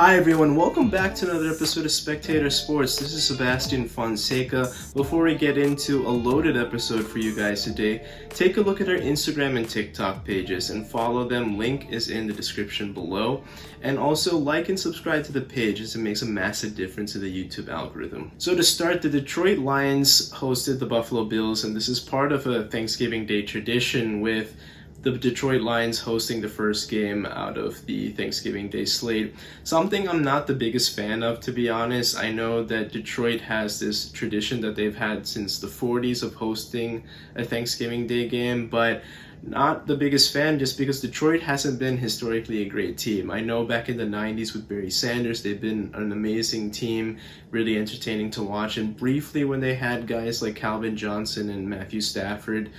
Hi everyone, welcome back to another episode of Spectator Sports. This is Sebastian Fonseca. Before we get into a loaded episode for you guys today, take a look at our Instagram and TikTok pages and follow them. Link is in the description below. And also like and subscribe to the page as it makes a massive difference in the YouTube algorithm. So to start, the Detroit Lions hosted the Buffalo Bills, and this is part of a Thanksgiving Day tradition with the Detroit Lions hosting the first game out of the Thanksgiving Day slate. Something I'm not the biggest fan of, to be honest. I know that Detroit has this tradition that they've had since the 40s of hosting a Thanksgiving Day game, but not the biggest fan just because Detroit hasn't been historically a great team. I know back in the 90s with Barry Sanders, they've been an amazing team, really entertaining to watch, and briefly when they had guys like Calvin Johnson and Matthew Stafford,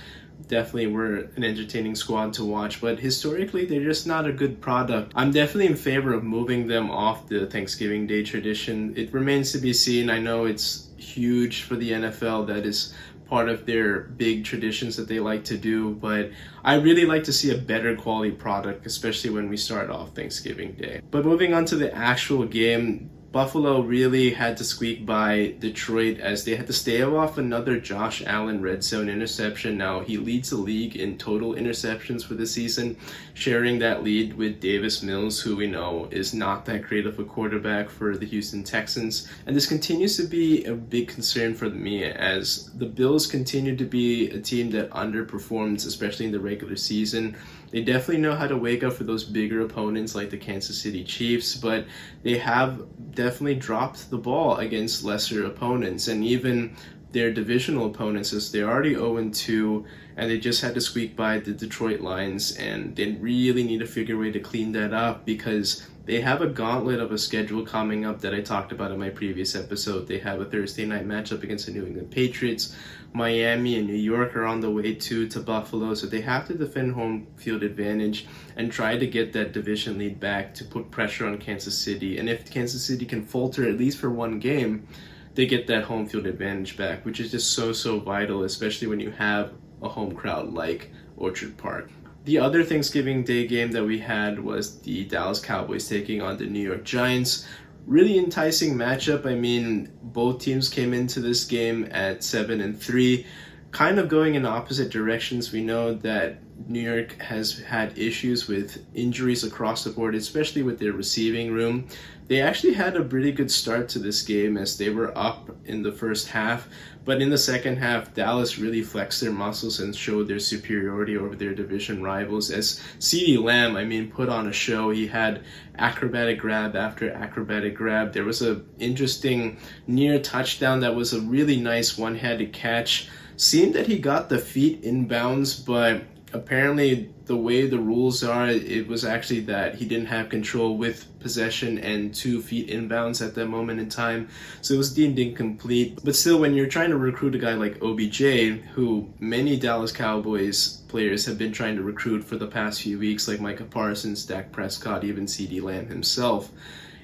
definitely were an entertaining squad to watch, but historically they're just not a good product. I'm definitely in favor of moving them off the Thanksgiving Day tradition. It remains to be seen. I know it's huge for the NFL, that is part of their big traditions that they like to do, but I really like to see a better quality product, especially when we start off Thanksgiving Day. But moving on to the actual game, Buffalo really had to squeak by Detroit as they had to stave off another Josh Allen red zone interception. Now, he leads the league in total interceptions for the season, sharing that lead with Davis Mills, who we know is not that great of a quarterback for the Houston Texans. And this continues to be a big concern for me as the Bills continue to be a team that underperforms, especially in the regular season. They definitely know how to wake up for those bigger opponents like the Kansas City Chiefs, but they have definitely dropped the ball against lesser opponents, and even their divisional opponents, as they're already 0-2, and they just had to squeak by the Detroit Lions, and they really need to figure a way to clean that up because they have a gauntlet of a schedule coming up that I talked about in my previous episode. They have a Thursday night matchup against the New England Patriots. Miami and New York are on the way to Buffalo, so they have to defend home field advantage and try to get that division lead back to put pressure on Kansas City. And if Kansas City can falter at least for one game, they get that home field advantage back, which is just so vital, especially when you have a home crowd like Orchard Park. The other Thanksgiving Day game that we had was the Dallas Cowboys taking on the New York Giants. Really enticing matchup. I mean, both teams came into this game at 7-3, kind of going in opposite directions. We know that New York has had issues with injuries across the board, especially with their receiving room. They actually had a pretty good start to this game as they were up in the first half, but in the second half, Dallas really flexed their muscles and showed their superiority over their division rivals as CeeDee Lamb, put on a show. He had acrobatic grab after acrobatic grab. There was an interesting near touchdown that was a really nice one-handed catch. Seemed that he got the feet inbounds, but apparently the way the rules are, it was actually that he didn't have control with possession and 2 feet inbounds at that moment in time, so it was deemed incomplete. But still, when you're trying to recruit a guy like OBJ, who many Dallas Cowboys players have been trying to recruit for the past few weeks, like Micah Parsons, Dak Prescott, even CeeDee Lamb himself,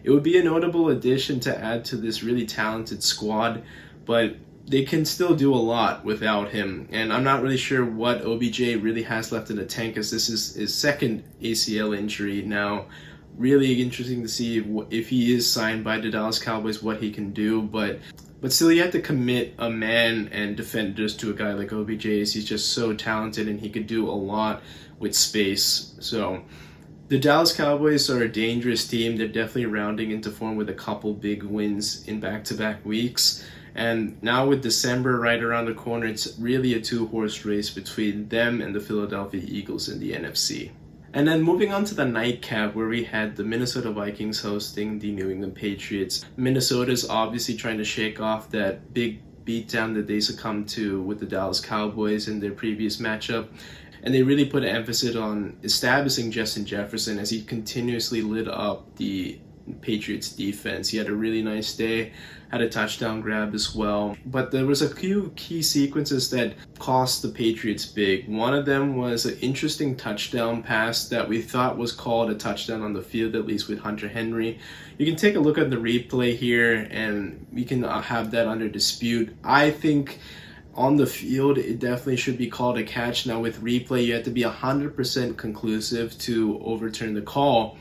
it would be a notable addition to add to this really talented squad, but they can still do a lot without him. And I'm not really sure what OBJ really has left in the tank, as this is his second ACL injury now. Really interesting to see if he is signed by the Dallas Cowboys, what he can do. But still, you have to commit a man and defenders to a guy like OBJ, as he's just so talented and he could do a lot with space. So the Dallas Cowboys are a dangerous team. They're definitely rounding into form with a couple big wins in back-to-back weeks. And now with December right around the corner, it's really a 2-horse race between them and the Philadelphia Eagles in the NFC. And then moving on to the nightcap, where we had the Minnesota Vikings hosting the New England Patriots. Minnesota's obviously trying to shake off that big beatdown that they succumbed to with the Dallas Cowboys in their previous matchup. And they really put an emphasis on establishing Justin Jefferson as he continuously lit up the Patriots defense. He had a really nice day, had a touchdown grab as well, but there was a few key sequences that cost the Patriots big. One of them was an interesting touchdown pass that we thought was called a touchdown on the field, at least with Hunter Henry. You can take a look at the replay here and we can have that under dispute. I think on the field, it definitely should be called a catch. Now with replay, you have to be 100% conclusive to overturn the call.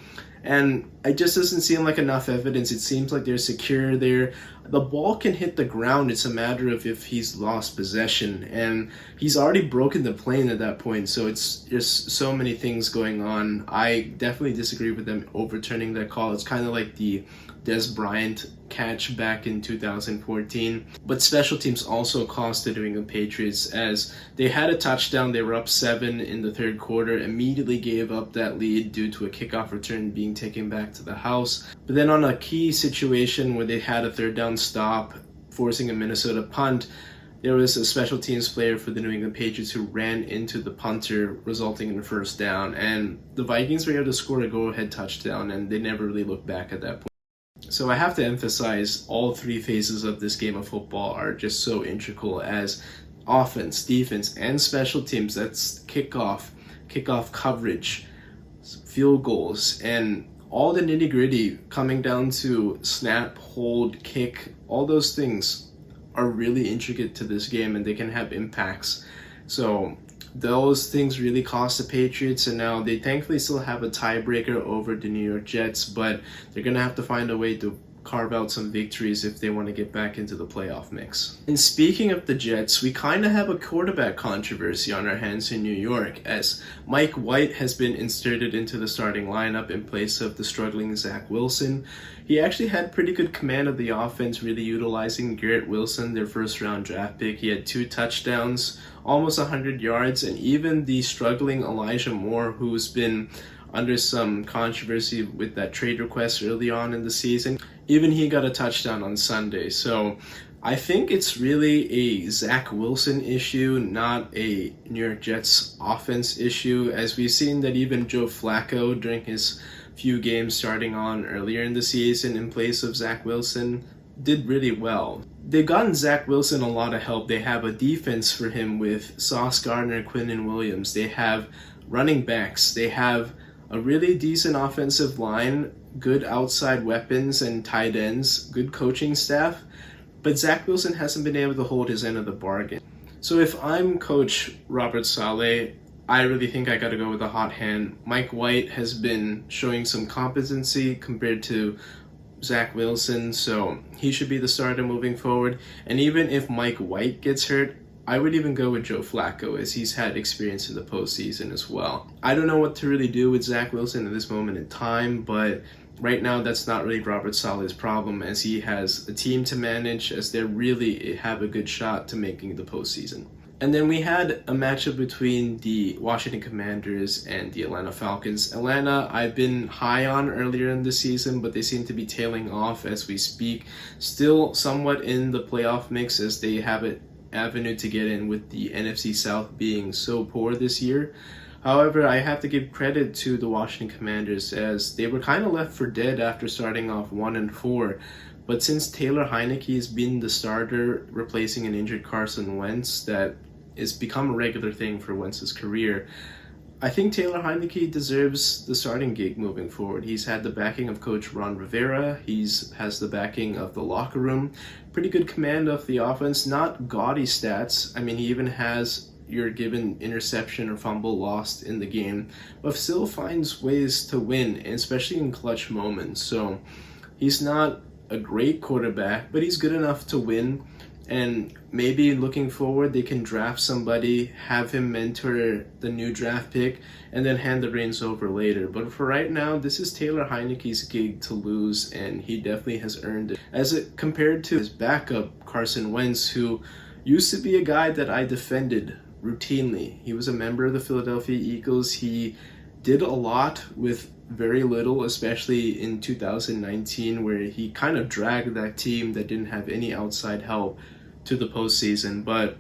And it just doesn't seem like enough evidence. It seems like they're secure there. The ball can hit the ground. It's a matter of if he's lost possession. And he's already broken the plane at that point. So it's just so many things going on. I definitely disagree with them overturning that call. It's kind of like the Des Bryant catch back in 2014. But special teams also cost the New England Patriots, as they had a touchdown. They were up 7 in the third quarter, immediately gave up that lead due to a kickoff return being taken back to the house. But then on a key situation where they had a third down stop, forcing a Minnesota punt, there was a special teams player for the New England Patriots who ran into the punter, resulting in a first down. And the Vikings were able to score a go-ahead touchdown, and they never really looked back at that point. So I have to emphasize all three phases of this game of football are just so integral, as offense, defense, and special teams. That's kickoff coverage, field goals, and all the nitty-gritty coming down to snap, hold, kick. All those things are really intricate to this game, and they can have impacts. So those things really cost the Patriots, and now they thankfully still have a tiebreaker over the New York Jets, but they're going to have to find a way to carve out some victories if they want to get back into the playoff mix. And speaking of the Jets, we kind of have a quarterback controversy on our hands in New York, as Mike White has been inserted into the starting lineup in place of the struggling Zach Wilson. He actually had pretty good command of the offense, really utilizing Garrett Wilson, their first round draft pick. He had 2 touchdowns, almost 100 yards, and even the struggling Elijah Moore, who's been under some controversy with that trade request early on in the season, even he got a touchdown on Sunday. So I think it's really a Zach Wilson issue, not a New York Jets offense issue, as we've seen that even Joe Flacco, during his few games starting on earlier in the season in place of Zach Wilson, did really well. They've gotten Zach Wilson a lot of help. They have a defense for him with Sauce Gardner, Quinnen Williams. They have running backs. They have a really decent offensive line, good outside weapons and tight ends, good coaching staff. But Zach Wilson hasn't been able to hold his end of the bargain. So if I'm Coach Robert Saleh, I really think I got to go with a hot hand. Mike White has been showing some competency compared to Zach Wilson, so he should be the starter moving forward. And even if Mike White gets hurt, I would even go with Joe Flacco, as he's had experience in the postseason as well. I don't know what to really do with Zach Wilson at this moment in time, but right now that's not really Robert Saleh's problem, as he has a team to manage, as they really have a good shot to making the postseason. And then we had a matchup between the Washington Commanders and the Atlanta Falcons. Atlanta, I've been high on earlier in the season, but they seem to be tailing off as we speak. Still somewhat in the playoff mix, as they have an avenue to get in with the NFC South being so poor this year. However, I have to give credit to the Washington Commanders, as they were kind of left for dead after starting off 1-4. But since Taylor Heinicke has been the starter, replacing an injured Carson Wentz, that has become a regular thing for Wentz's career, I think Taylor Heinicke deserves the starting gig moving forward. He's had the backing of Coach Ron Rivera. Has the backing of the locker room. Pretty good command of the offense. Not gaudy stats. I mean, he even has your given interception or fumble lost in the game, but still finds ways to win, and especially in clutch moments. So he's not a great quarterback, but he's good enough to win. And maybe looking forward, they can draft somebody, have him mentor the new draft pick, and then hand the reins over later. But for right now, this is Taylor Heinicke's gig to lose, and he definitely has earned it. As it compared to his backup, Carson Wentz, who used to be a guy that I defended routinely. He was a member of the Philadelphia Eagles. He did a lot with very little, especially in 2019, where he kind of dragged that team that didn't have any outside help to the postseason. But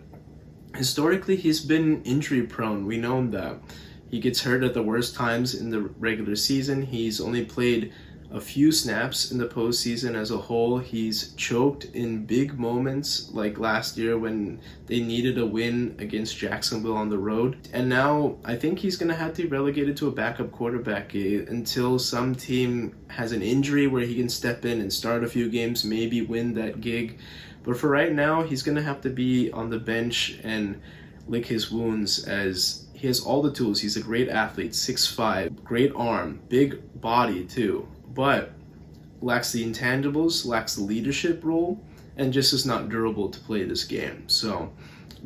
historically, he's been injury prone. We know that. He gets hurt at the worst times in the regular season. He's only played a few snaps in the postseason as a whole. He's choked in big moments, like last year when they needed a win against Jacksonville on the road. And now I think he's going to have to be relegated to a backup quarterback until some team has an injury where he can step in and start a few games, maybe win that gig. But for right now, he's going to have to be on the bench and lick his wounds, as he has all the tools. He's a great athlete, 6'5", great arm, big body too, but lacks the intangibles, lacks the leadership role, and just is not durable to play this game. So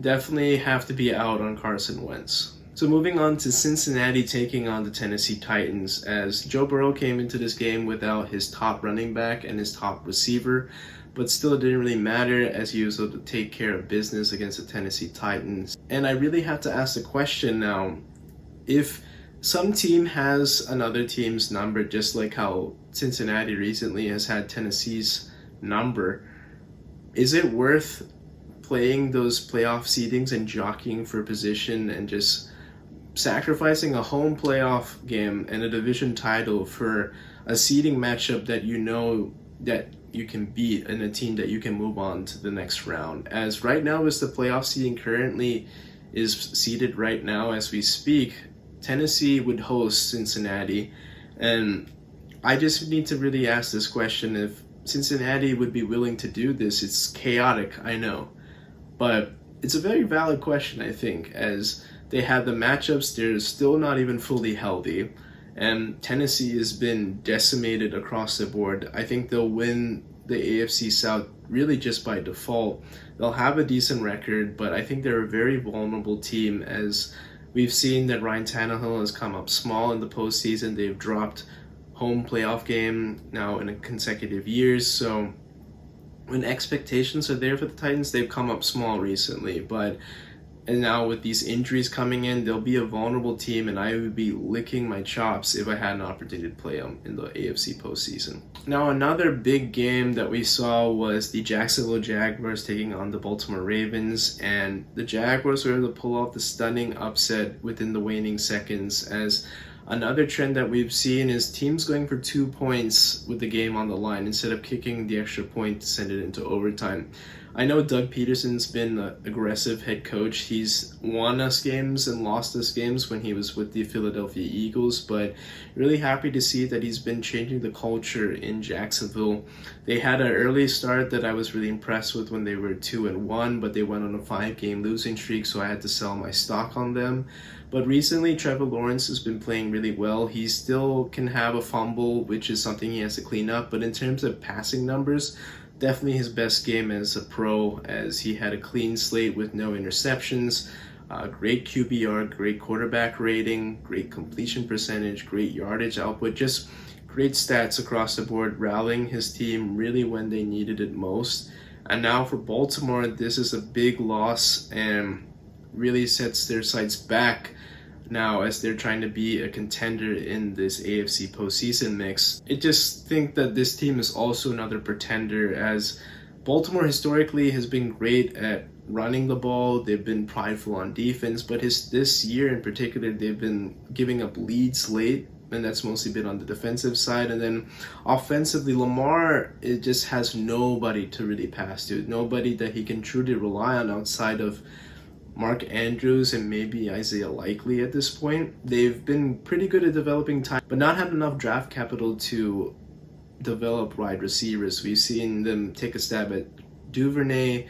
definitely have to be out on Carson Wentz. So moving on to Cincinnati taking on the Tennessee Titans, as Joe Burrow came into this game without his top running back and his top receiver, but still it didn't really matter as he was able to take care of business against the Tennessee Titans. And I really have to ask the question now, if some team has another team's number, just like how Cincinnati recently has had Tennessee's number, is it worth playing those playoff seedings and jockeying for position and just sacrificing a home playoff game and a division title for a seeding matchup that you know that you can beat and a team that you can move on to the next round? As right now, as the playoff seeding currently is seeded right now as we speak, Tennessee would host Cincinnati, and I just need to really ask this question, if Cincinnati would be willing to do this. It's chaotic, I know, but it's a very valid question, I think, as they have the matchups. They're still not even fully healthy, and Tennessee has been decimated across the board. I think they'll win the AFC South really just by default. They'll have a decent record, but I think they're a very vulnerable team, as we've seen that Ryan Tannehill has come up small in the postseason. They've dropped home playoff game now in consecutive years. So when expectations are there for the Titans, they've come up small recently. And now with these injuries coming in, they'll be a vulnerable team, and I would be licking my chops if I had an opportunity to play them in the AFC postseason. Now, another big game that we saw was the Jacksonville Jaguars taking on the Baltimore Ravens, and the Jaguars were able to pull off the stunning upset within the waning seconds, as another trend that we've seen is teams going for 2 points with the game on the line instead of kicking the extra point to send it into overtime. I know Doug Peterson's been an aggressive head coach. He's won us games and lost us games when he was with the Philadelphia Eagles, but really happy to see that he's been changing the culture in Jacksonville. They had an early start that I was really impressed with when they were 2-1, but they went on a 5-game losing streak, so I had to sell my stock on them. But recently, Trevor Lawrence has been playing really well. He still can have a fumble, which is something he has to clean up, but in terms of passing numbers, definitely his best game as a pro, as he had a clean slate with no interceptions, great QBR, great quarterback rating, great completion percentage, great yardage output, just great stats across the board, rallying his team really when they needed it most. And now for Baltimore, this is a big loss and really sets their sights back now as they're trying to be a contender in this AFC postseason mix. I just think that this team is also another pretender, as Baltimore historically has been great at running the ball. They've been prideful on defense, but this year in particular, they've been giving up leads late, and that's mostly been on the defensive side. And then offensively, Lamar, it just has nobody to really pass to, nobody that he can truly rely on outside of Mark Andrews and maybe Isaiah Likely at this point. They've been pretty good at developing time, but not had enough draft capital to develop wide receivers. We've seen them take a stab at Duvernay,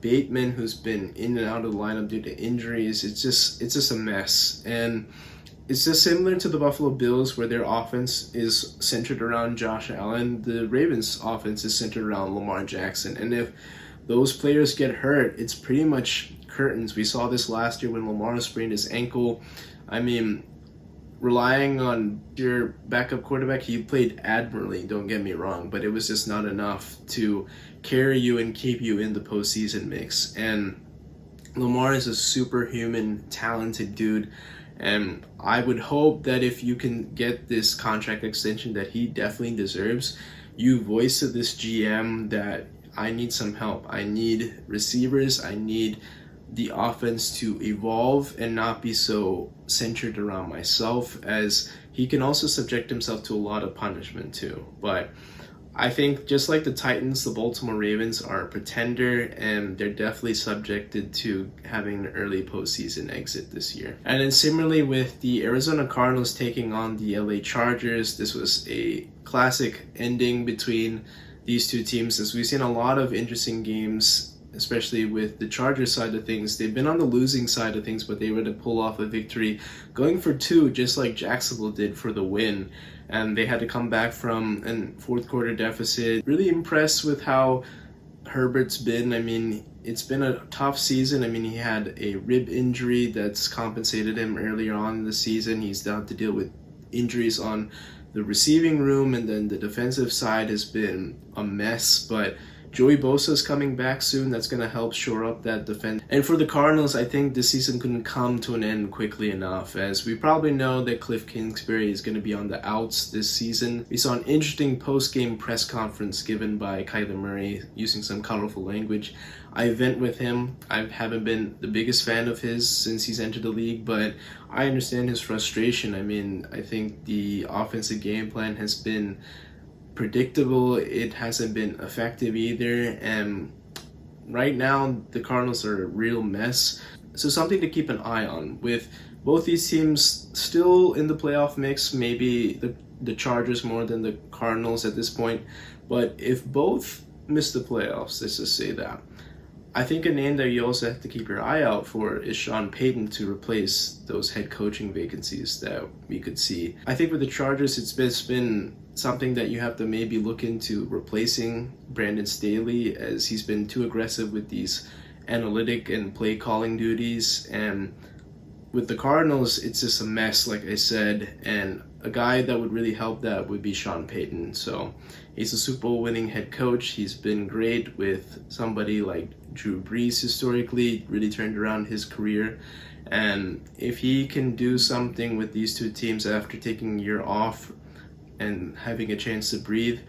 Bateman, who's been in and out of the lineup due to injuries. It's just a mess. And it's just similar to the Buffalo Bills, where their offense is centered around Josh Allen. The Ravens' offense is centered around Lamar Jackson. And if those players get hurt, it's pretty much curtains. We saw this last year when Lamar sprained his ankle. I mean, relying on your backup quarterback, he played admirably, don't get me wrong, but it was just not enough to carry you and keep you in the postseason mix. And Lamar is a superhuman, talented dude, and I would hope that if you can get this contract extension that he definitely deserves, you voice to this GM that I need some help. I need receivers. I need the offense to evolve and not be so centered around myself, as he can also subject himself to a lot of punishment too. But I think just like the Titans, the Baltimore Ravens are a pretender, and they're definitely subjected to having an early postseason exit this year. And then similarly with the Arizona Cardinals taking on the LA Chargers, this was a classic ending between these two teams, as we've seen a lot of interesting games especially with the Chargers side of things. They've been on the losing side of things, but they were to pull off a victory, going for two, just like Jacksonville did for the win. And they had to come back from a fourth quarter deficit. Really impressed with how Herbert's been. I mean, it's been a tough season. I mean, he had a rib injury that's compensated him earlier on in the season. He's had to deal with injuries on the receiving room, and then the defensive side has been a mess. But Joey Bosa's coming back soon. That's going to help shore up that defense. And for the Cardinals, I think the season couldn't come to an end quickly enough, as we probably know that Cliff Kingsbury is going to be on the outs this season. We saw an interesting post-game press conference given by Kyler Murray using some colorful language. I vent with him. I haven't been the biggest fan of his since he's entered the league, but I understand his frustration. I mean, I think the offensive game plan has been predictable. It hasn't been effective either, and right now the Cardinals are a real mess. So something to keep an eye on, with both these teams still in the playoff mix. Maybe the Chargers more than the Cardinals at this point, but if both miss the playoffs, let's just say that, I think a name that you also have to keep your eye out for is Sean Payton to replace those head coaching vacancies that we could see. I think with the Chargers, it's been something that you have to maybe look into replacing Brandon Staley, as he's been too aggressive with these analytic and play calling duties. And with the Cardinals, it's just a mess, like I said, and a guy that would really help that would be Sean Payton. So he's a Super Bowl winning head coach. He's been great with somebody like Drew Brees historically, really turned around his career. And if he can do something with these two teams after taking a year off and having a chance to breathe,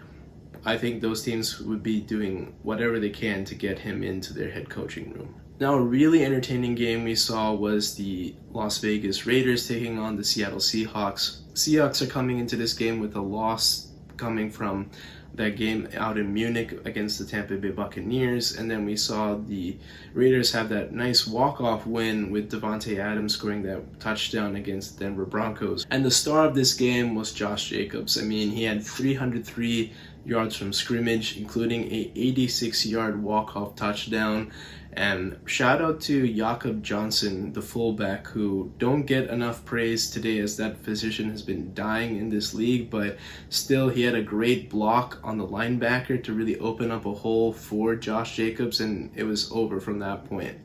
I think those teams would be doing whatever they can to get him into their head coaching room. Now, a really entertaining game we saw was the Las Vegas Raiders taking on the Seattle Seahawks. Seahawks are coming into this game with a loss coming from that game out in Munich against the Tampa Bay Buccaneers, and then we saw the Raiders have that nice walk-off win with Devontae Adams scoring that touchdown against the Denver Broncos. And the star of this game was Josh Jacobs. I mean, he had 303 yards from scrimmage, including a 86-yard walk-off touchdown. And shout out to Jakob Johnson, the fullback, who don't get enough praise today, as that position has been dying in this league, but still he had a great block on the linebacker to really open up a hole for Josh Jacobs, and it was over from that point.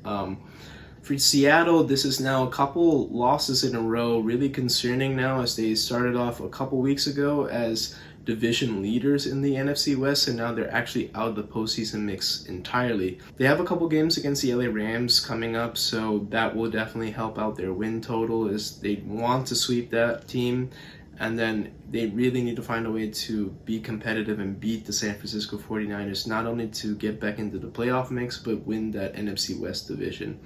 For Seattle, this is now a couple losses in a row, really concerning now, as they started off a couple weeks ago as division leaders in the NFC West, and now they're actually out of the postseason mix entirely. They have a couple games against the LA Rams coming up, so that will definitely help out their win total, as they want to sweep that team, and then they really need to find a way to be competitive and beat the San Francisco 49ers, not only to get back into the playoff mix, but win that NFC West division.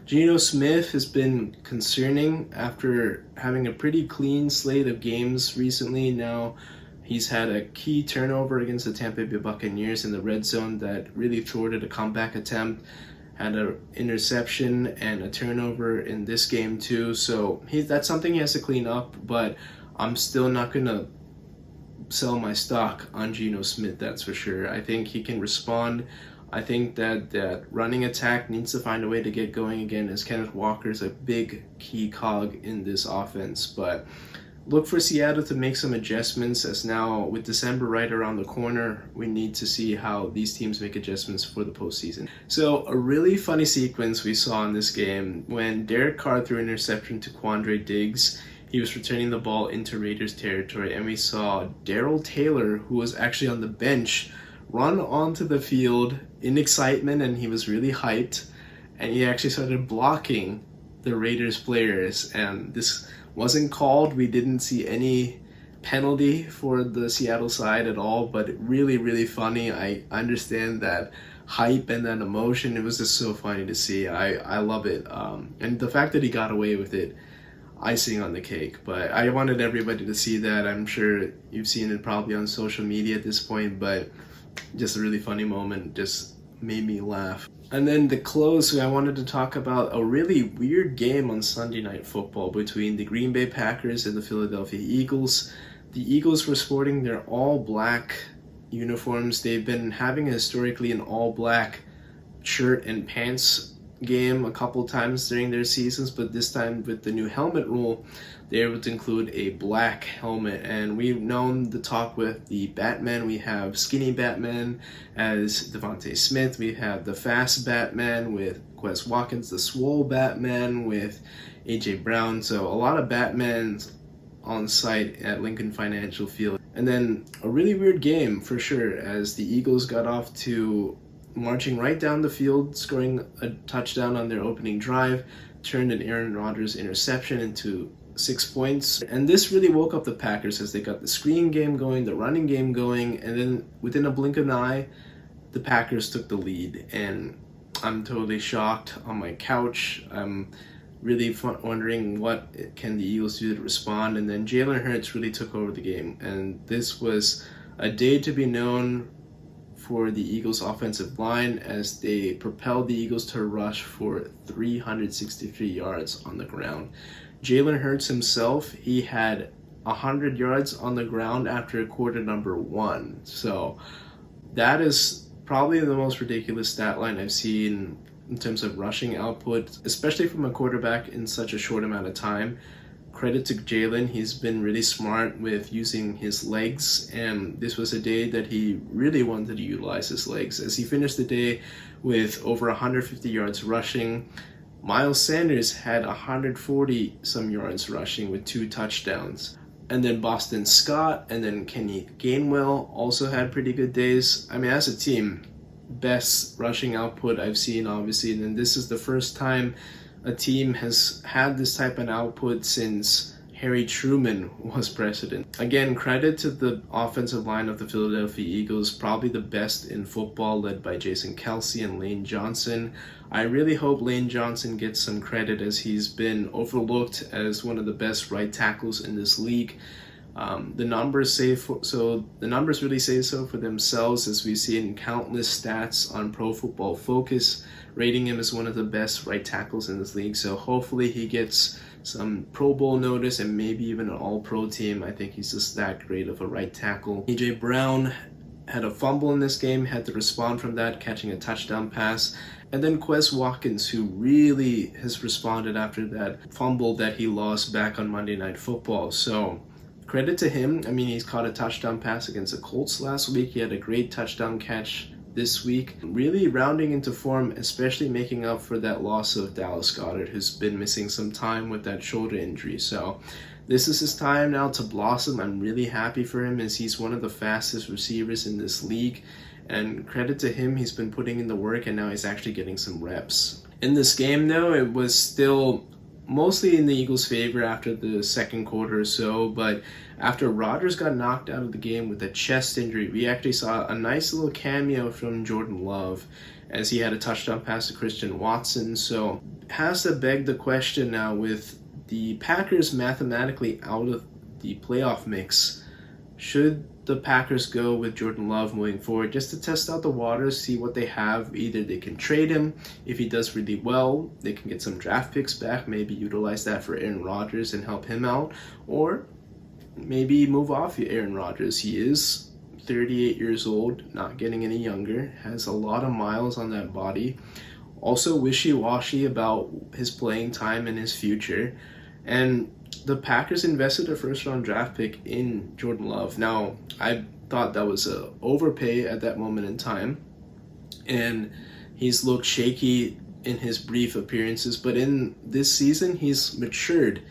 Geno Smith has been concerning after having a pretty clean slate of games recently. Now he's had a key turnover against the Tampa Bay Buccaneers in the red zone that really thwarted a comeback attempt. Had an interception and a turnover in this game too. So that's something he has to clean up, but I'm still not going to sell my stock on Geno Smith, that's for sure. I think he can respond. I think that running attack needs to find a way to get going again, as Kenneth Walker is a big key cog in this offense. But look for Seattle to make some adjustments, as now with December right around the corner, we need to see how these teams make adjustments for the postseason. So a really funny sequence we saw in this game when Derek Carr threw an interception to Quandre Diggs. He was returning the ball into Raiders territory, and we saw Darrell Taylor, who was actually on the bench, run onto the field in excitement, and he was really hyped, and he actually started blocking the Raiders players, and this wasn't called. We didn't see any penalty for the Seattle side at all, but really, really funny. I understand that hype and that emotion. It was just so funny to see. I love it. And the fact that he got away with it, icing on the cake. But I wanted everybody to see that. I'm sure you've seen it probably on social media at this point, but just a really funny moment. Just made me laugh. And then the close, I wanted to talk about a really weird game on Sunday Night Football between the Green Bay Packers and the Philadelphia Eagles. The Eagles were sporting their all-black uniforms. They've been having historically an all-black shirt and pants game a couple times during their seasons, but this time with the new helmet rule, they're able to include a black helmet. And we've known the talk with the Batman. We have skinny Batman as Devontae Smith. We have the fast Batman with Quez Watkins, the swole Batman with AJ Brown. So a lot of Batmans on site at Lincoln Financial Field. And then a really weird game for sure, as the Eagles got off to marching right down the field, scoring a touchdown on their opening drive, turned an Aaron Rodgers interception into 6 points. And this really woke up the Packers as they got the screen game going, the running game going, and then within a blink of an eye, the Packers took the lead. And I'm totally shocked on my couch. I'm really wondering what can the Eagles do to respond. And then Jalen Hurts really took over the game. And this was a day to be known for the Eagles offensive line as they propelled the Eagles to a rush for 363 yards on the ground. Jalen Hurts himself, he had 100 yards on the ground after quarter number 1. So that is probably the most ridiculous stat line I've seen in terms of rushing output, especially from a quarterback in such a short amount of time. Credit to Jalen, he's been really smart with using his legs, and this was a day that he really wanted to utilize his legs as he finished the day with over 150 yards rushing. Miles Sanders had 140 some yards rushing with 2 touchdowns. And then Boston Scott and then Kenny Gainwell also had pretty good days. I mean, as a team, best rushing output I've seen, obviously. And then this is the first time a team has had this type of output since Harry Truman was president. Again, credit to the offensive line of the Philadelphia Eagles, probably the best in football, led by Jason Kelce and Lane Johnson. I really hope Lane Johnson gets some credit as he's been overlooked as one of the best right tackles in this league. The numbers really say so for themselves, as we see in countless stats on Pro Football Focus, rating him as one of the best right tackles in this league. So hopefully he gets some Pro Bowl notice and maybe even an All-Pro team. I think he's just that great of a right tackle. AJ Brown had a fumble in this game, had to respond from that, catching a touchdown pass. And then Quez Watkins, who really has responded after that fumble that he lost back on Monday Night Football. So credit to him. I mean, he's caught a touchdown pass against the Colts last week. He had a great touchdown catch this week. Really rounding into form, especially making up for that loss of Dallas Goedert, who's been missing some time with that shoulder injury. So this is his time now to blossom. I'm really happy for him as he's one of the fastest receivers in this league. And credit to him, he's been putting in the work and now he's actually getting some reps. In this game though, it was still mostly in the Eagles' favor after the second quarter or so, but after Rodgers got knocked out of the game with a chest injury, we actually saw a nice little cameo from Jordan Love as he had a touchdown pass to Christian Watson. So has to beg the question now, with the Packers mathematically out of the playoff mix, should the Packers go with Jordan Love moving forward just to test out the waters, see what they have? Either they can trade him. If he does really well, they can get some draft picks back, maybe utilize that for Aaron Rodgers and help him out, or maybe move off Aaron Rodgers. He is 38 years old, not getting any younger, has a lot of miles on that body, also wishy-washy about his playing time and his future. And the Packers invested a first-round draft pick in Jordan Love. Now, I thought that was a overpay at that moment in time, and he's looked shaky in his brief appearances, but in this season, he's matured.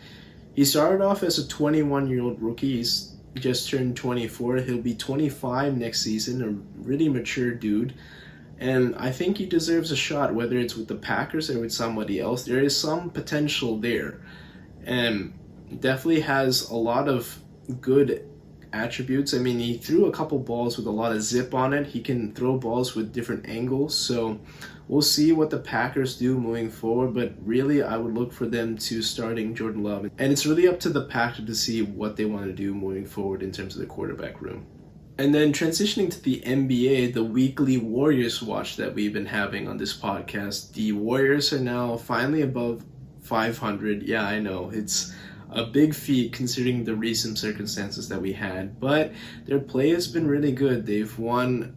He started off as a 21-year-old rookie. He's just turned 24. He'll be 25 next season, a really mature dude. And I think he deserves a shot, whether it's with the Packers or with somebody else. There is some potential there. And definitely has a lot of good attributes. I mean, he threw a couple balls with a lot of zip on it. He can throw balls with different angles. So we'll see what the Packers do moving forward. But really, I would look for them to starting Jordan Love. And it's really up to the Packers to see what they want to do moving forward in terms of the quarterback room. And then transitioning to the NBA, the weekly Warriors watch that we've been having on this podcast. The Warriors are now finally above 500. Yeah, I know. It's a big feat considering the recent circumstances that we had, but their play has been really good. They've won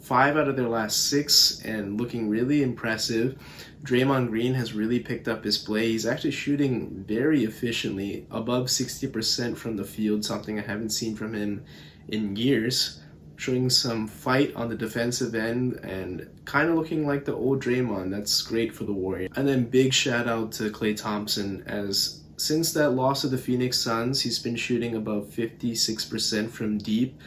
5 out of their last 6 and looking really impressive. Draymond Green has really picked up his play. He's actually shooting very efficiently, above 60% from the field, something I haven't seen from him in years. Showing some fight on the defensive end and kind of looking like the old Draymond. That's great for the Warriors. And then big shout out to Klay Thompson, as since that loss to the Phoenix Suns, he's been shooting above 56% from deep,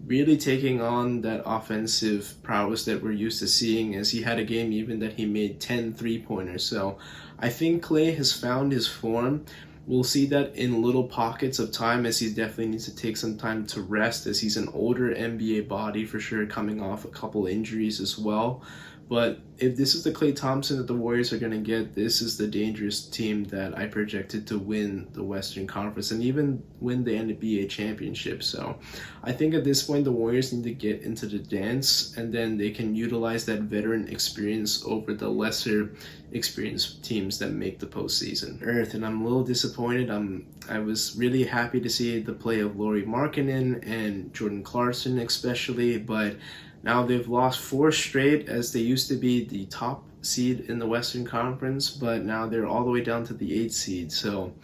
really taking on that offensive prowess that we're used to seeing, as he had a game even that he made 10 3-pointers. So I think Klay has found his form. We'll see that in little pockets of time, as he definitely needs to take some time to rest, as he's an older NBA body for sure, coming off a couple injuries as well. But if this is the Klay Thompson that the Warriors are going to get, this is the dangerous team that I projected to win the Western Conference and even win the NBA championship. So I think at this point the Warriors need to get into the dance, and then they can utilize that veteran experience over the lesser experienced teams that make the postseason. And I'm a little disappointed. I was really happy to see the play of Lauri Markkanen and Jordan Clarkson especially, but now they've lost 4 straight, as they used to be the top seed in the Western Conference, but now they're all the way down to the 8th seed. So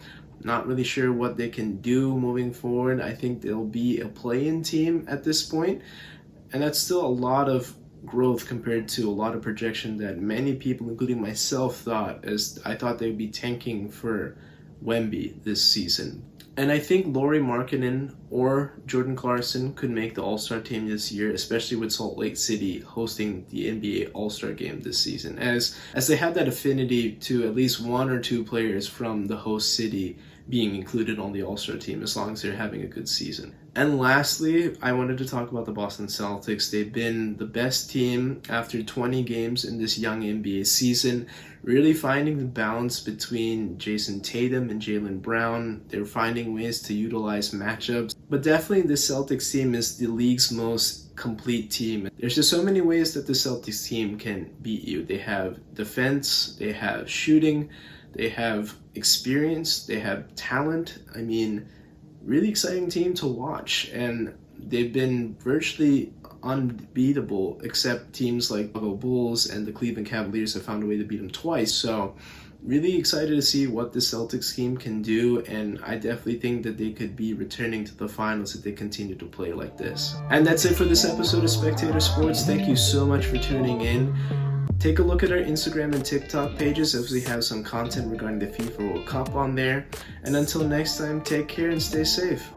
not really sure what they can do moving forward. I think they'll be a play-in team at this point, and that's still a lot of growth compared to a lot of projection that many people, including myself, thought, as I thought they'd be tanking for Wemby this season. And I think Lauri Markkanen or Jordan Clarkson could make the All-Star team this year, especially with Salt Lake City hosting the NBA All-Star game this season, as they have that affinity to at least 1 or 2 players from the host city being included on the All-Star team, as long as they're having a good season. And lastly, I wanted to talk about the Boston Celtics. They've been the best team after 20 games in this young NBA season, really finding the balance between Jason Tatum and Jaylen Brown. They're finding ways to utilize matchups. But definitely the Celtics team is the league's most complete team. There's just so many ways that the Celtics team can beat you. They have defense, they have shooting, they have experience, they have talent. I mean, really exciting team to watch, and they've been virtually unbeatable, except teams like the Chicago Bulls and the Cleveland Cavaliers have found a way to beat them twice. So really excited to see what the Celtics team can do, and I definitely think that they could be returning to the finals if they continue to play like this. And that's it for this episode of Spectator Sports. Thank you so much for tuning in. Take a look at our Instagram and TikTok pages, as we have some content regarding the FIFA World Cup on there. And until next time, take care and stay safe.